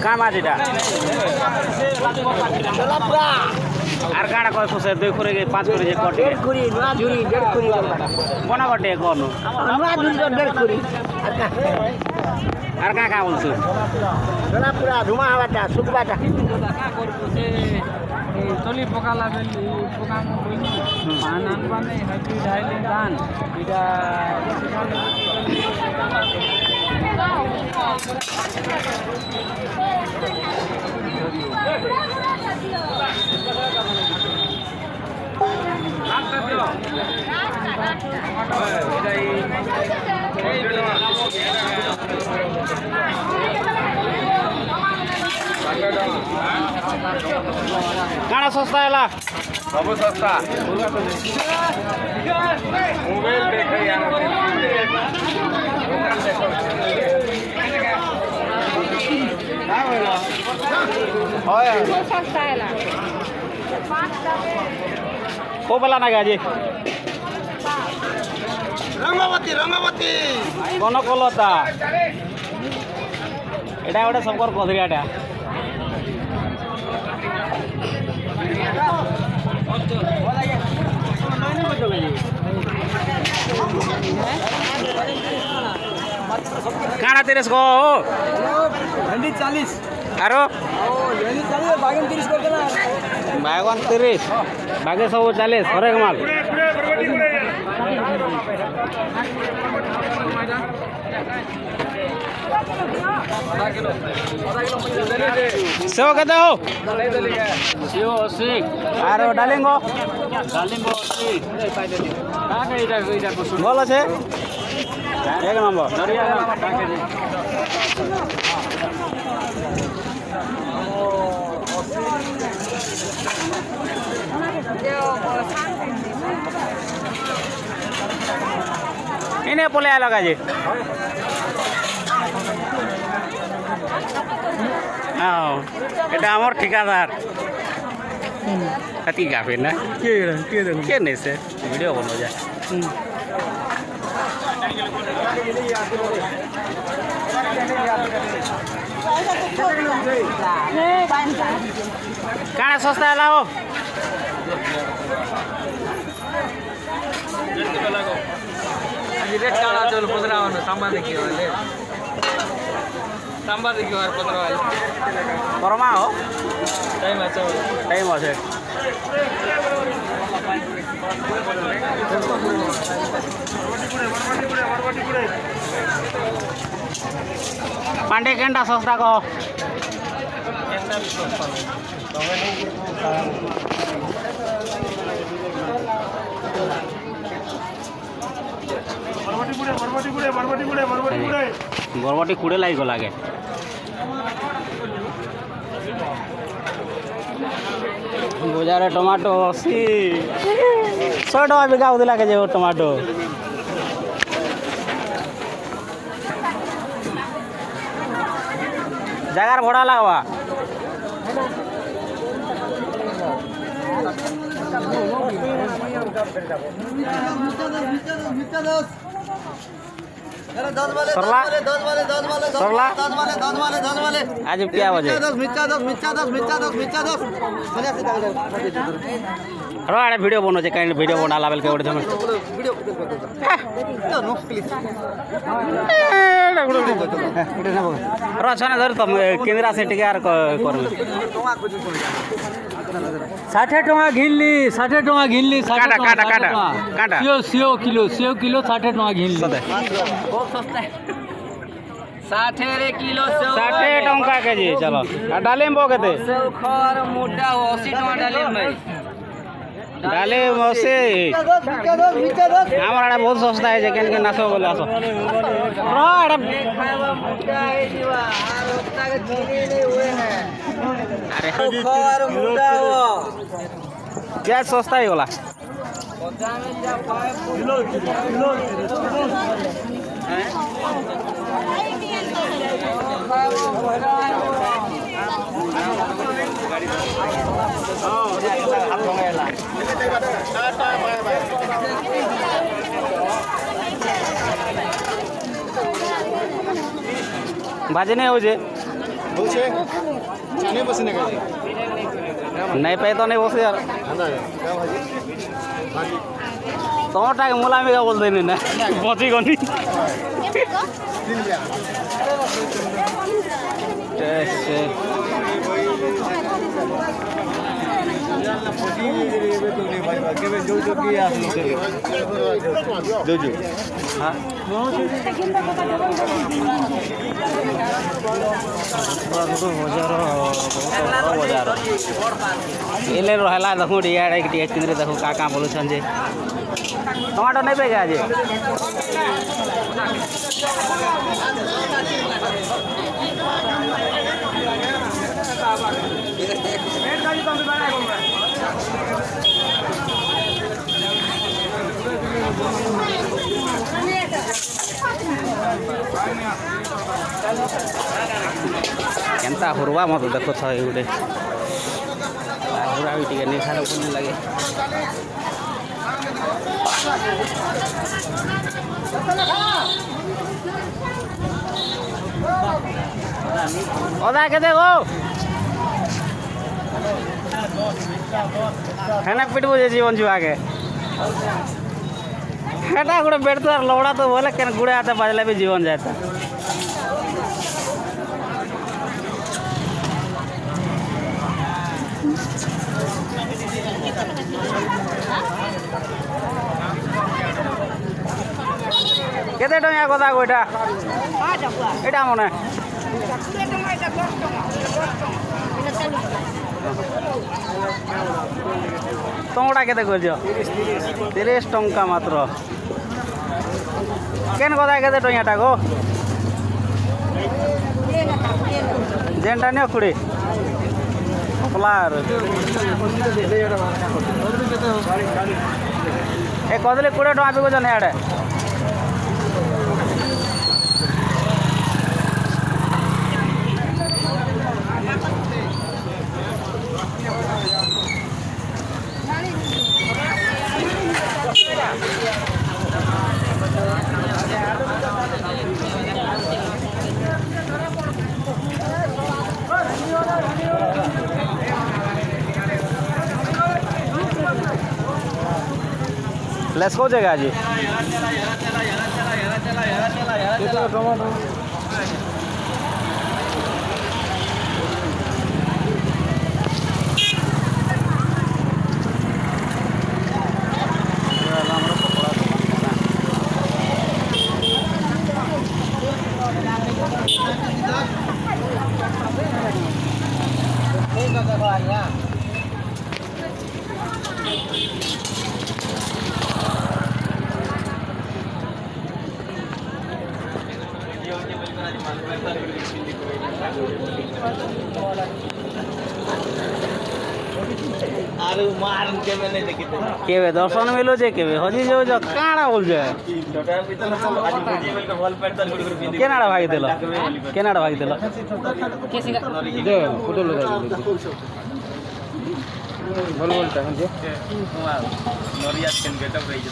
কাম আছে এটা আর কাটা কয় খুশে 2 করে 5 করে যে কটি 1.5 কুড়ি না জুড়ি 1.5 কুড়ি বনা কটে কোন না জুড়ি 1.5 কুড়ি আর কা কা বলছো সোনা পুরা ধুমা হওয়াটা শুকবাটা তলি পোকা লাগেল পোকা পান আনবানে হাইব্রিড হাইলে ধান এটা কানা সস্তা এলা सब सस्ता मोबाइल देखे को बेला ना गाजी रंगवती रंगवती কোন কলতা এটা ওটা সবকর কদরিয়াটা কানা 30 গো ভেন্ডি 40 আরো ভেন্ডি 40 বাগন 30 করতে না বাগন 30 বাগে সব 40 হরেক মাল সেও কত হো সেও 80 আর ডালিঙ্গো 80 কাকে এটা বল আছে এক নম্বর দরিয়া কাকে দি ইনে পলে লাগা যে এটা আমার ঠিকাদার হাতি গাফে না কে নেছে ভিডিও বনো যায় কানা সস্তা এলা হো রেট কানা চল পদরাওনো ಸಂಬಂಧಕ್ಕೆ ಹೋಗಲಿ ಸಂಬಂಧಕ್ಕೆ ಹೋಗ ಪದರವಾಲಿ করমা হো ಟೈಮ್ আছে টাইম আছে পান্ডে কেনটা সস্তা কহ বরবটি কুড়ে লাগি লাগে বাজারে টমাটো 80 100 টাকা বিঘা উদি লাগে যে টমাটো জায়গার ভড়া লাগবা सरला सरला आज क्या बजे रो आड़े वीडियो बनो जे काइन वीडियो बना लावेल के ओडे जमे रो छने धर तुम केंद्रा से टिके आर करले ষাঠে টଙ୍କା ঘিনলি 60 ଟଙ୍କା ঘিনলি 60 কাটা, ଟଙ୍କା, কাটা, 60 কাটা, ଟଙ୍କା। কাটা। সেও কিলো 60 ଟଙ୍କା ঘিনলি ସତେ ବହୁତ ଶସ୍ତା 60 କିଲୋ ସେଉ 60 ଟଙ୍କା କେଜି ଚାଲ ଆଉ ଡାଲିମ୍ବ କେତେ ସେଉ ଖର ମୋଟା 80 ଟଙ୍କା ଡାଲିମ ଭାଇ ଡାଲିମ୍ବ ଅଶୀ ଆମର ଆଡ଼େ ବହୁତ ଶସ୍ତା ହେଇছে କେନ୍ କେନ୍ ଆସ ବୋଲେ ଆସ ଏଇଟା ଖାଇବା ମୋଟା ହେଇଯିବା ଆର ହପ୍ତାକେ ଚିନି ନେଇ ହୁଏ ନା ଆରେ ଖର ମୋଟା ହବ ପିଆଜ ଶସ୍ତା ହେଇଗଲା ପଚାମେ ଯା ପାଏ ଭାଜି ନେଇ ହଉଛେ বলছে জানে বসে না কাজে ନାଇଁ ପାଇ ତ ନାଇଁ ବସି আর আন্দা কা ভাজি ভাজি ତମରଟାକେ ମୁଲାମିକା ବୋଲଦେନି ନା ବଞ୍ଚି ଗନି তিন যা কেবে যোগ যোগ কি আসলো যোগ যোগ হ্যাঁ ବଜାର ଏଲେ ରହେଲା ଦେଖୁ ଟିକେ ଆଡ଼େ ଟିକେ କିନ୍ଦ୍ରେ ଦେଖୁ କାଁ କାଁ ବୋଲୁଛନ୍ ଯେ ଟମାଟୋ ନେବେ କି ଆଜି କେନ୍ତା ହୁର୍ବା ମତେ ଦେଖୁଛ ଏଇ ଗୋଟେ ହୁରା ବି ଟିକେ ନିଶାର ପୁଣି ଲାଗେ ଅଦା କେତେ ଗো ହେନେ ପିଟବୁ ଯେ ଜୀବନ ଯିବାକେ ହେଟା ଗୋଟେ ବେଡ଼ତୁଆର ଲବଡ଼ା ତ ବୋଲେ କେନ୍ ଗୁଡ଼େ ହାତେ ବାଜଲେ ବି ଜୀବନ ଯାଏତା କେତେ ଟଙ୍କା କଥା ଗୋଇଟା ଏଇଟା ମନେ ତମଟା କେତେ କରିଛ 30 ଟଙ୍କା ମାତ୍ର କେନ୍ କଥା କେତେ ଟଙ୍କାଟା ଗୋ ଯେନ୍ଟା ନିଅ କୁড়ি ପଲାର ଏ କଦଳୀ 20 ଟଙ୍କା ବିକୁଛନ୍ ଇଆଡ଼େ লেস কোন জায়গা আজি केवे दर्शन मिलो जे केवे हजी जो जो काणा बोल जे केनाडा भागी देलो केनाडा भागी देलो दे फोटो लगा दे बोल बोलता है जे नरिया केन गेटअप रही जे